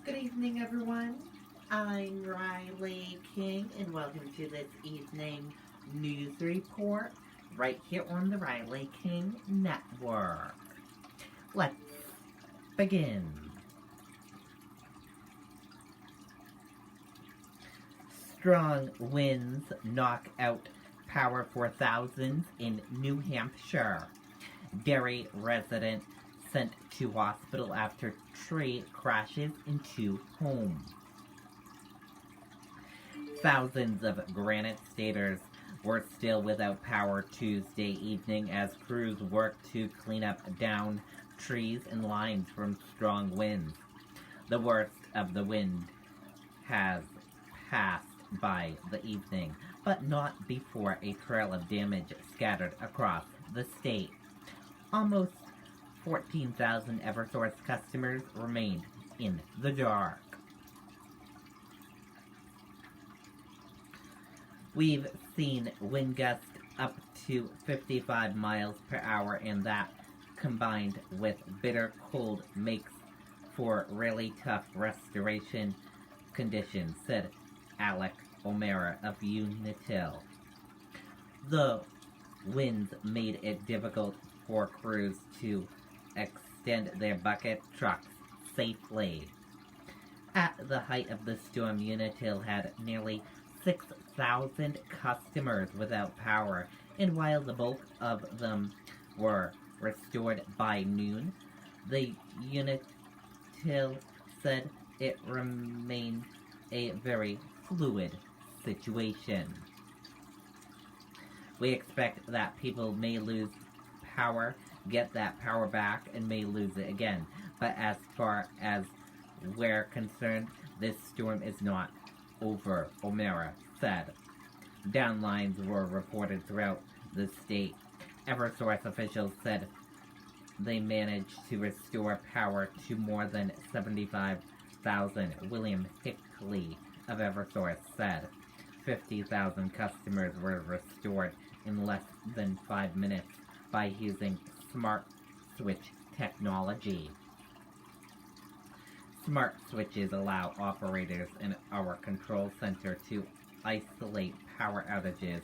Good evening, everyone. I'm Riley King, and welcome to this evening news report right here on the Riley King Network. Let's begin. Strong winds knock out power for thousands in New Hampshire. Derry resident sent to hospital after tree crashes into home. Thousands of Granite Staters were still without power Tuesday evening as crews worked to clean up downed trees and lines from strong winds. The worst of the wind has passed by the evening, but not before a trail of damage scattered across the state. Almost 14,000 Eversource customers remained in the dark. We've seen wind gusts up to 55 miles per hour, and that, combined with bitter cold, makes for really tough restoration conditions, said Alec O'Mara of Unitil. The winds made it difficult for crews to extend their bucket trucks safely. At the height of the storm, Unitil had nearly 6,000 customers without power, and while the bulk of them were restored by noon, the Unitil said it remained a very fluid situation. We expect that people may lose power, get that power back, and may lose it again. But as far as we're concerned, this storm is not over, O'Mara said. Downlines were reported throughout the state. Eversource officials said they managed to restore power to more than 75,000. William Hickley of Eversource said 50,000 customers were restored in less than 5 minutes by using smart switch technology. Smart switches allow operators in our control center to isolate power outages,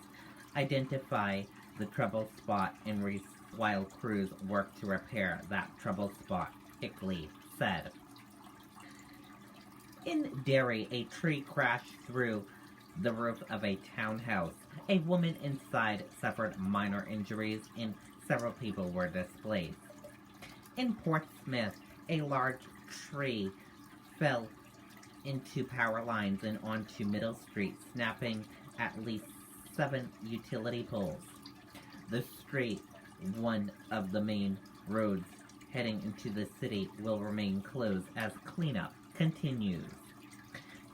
identify the trouble spot, and while crews work to repair that trouble spot, Hickley said. In Derry, a tree crashed through the roof of a townhouse. A woman inside suffered minor injuries and several people were displaced. In Portsmouth, a large tree fell into power lines and onto Middle Street, snapping at least 7 utility poles. The street, one of the main roads heading into the city, will remain closed as cleanup continues.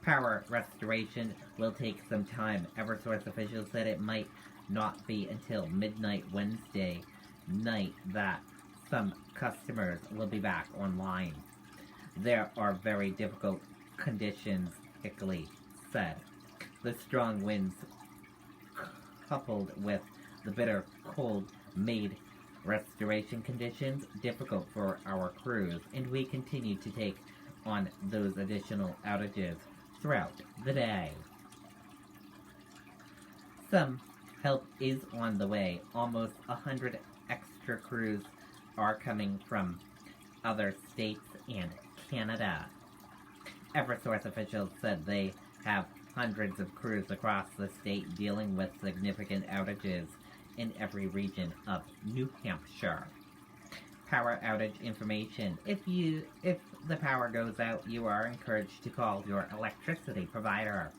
Power restoration will take some time. Eversource officials said it might not be until midnight Wednesday night that some customers will be back online. There are very difficult conditions, Hickley said. The strong winds, coupled with the bitter cold, made restoration conditions difficult for our crews, and we continue to take on those additional outages throughout the day. Some help is on the way. Almost 100 extra crews are coming from other states and Canada. Eversource officials said they have hundreds of crews across the state dealing with significant outages in every region of New Hampshire. Power outage information. If the power goes out, you are encouraged to call your electricity provider.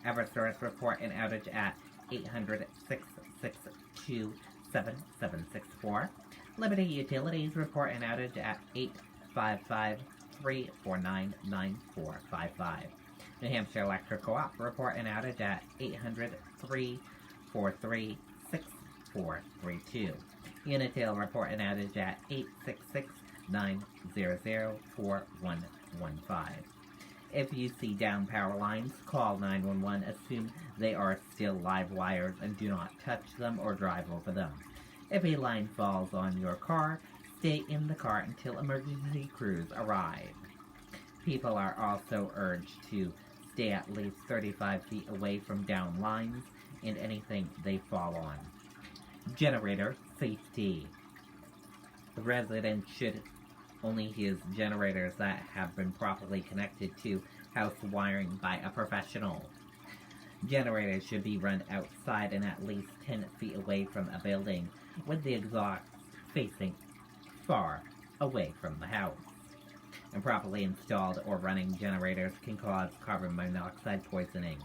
Eversource report an outage at 800-662-7764. Liberty Utilities report an outage at 855-349-9455. New Hampshire Electric Co-op report an outage at 800-343-6432. Unitil report an outage at 866-900-4115. If you see down power lines, call 911. Assume they are still live wires and do not touch them or drive over them. If a line falls on your car, stay in the car until emergency crews arrive. People are also urged to stay at least 35 feet away from down lines and anything they fall on. Generator safety. The resident should only use generators that have been properly connected to house wiring by a professional. Generators should be run outside and at least 10 feet away from a building, with the exhaust facing far away from the house. Improperly installed or running generators can cause carbon monoxide poisoning.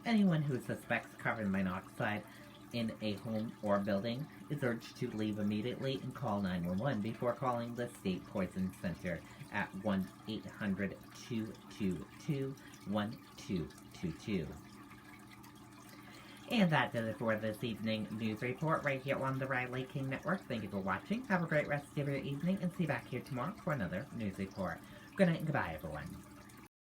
Anyone who suspects carbon monoxide in a home or building is urged to leave immediately and call 911 before calling the State Poison Center at 1-800-222-1222. And that does it for this evening news report right here on the Riley King Network. Thank you for watching. Have a great rest of your evening and see you back here tomorrow for another news report. Good night and goodbye, everyone.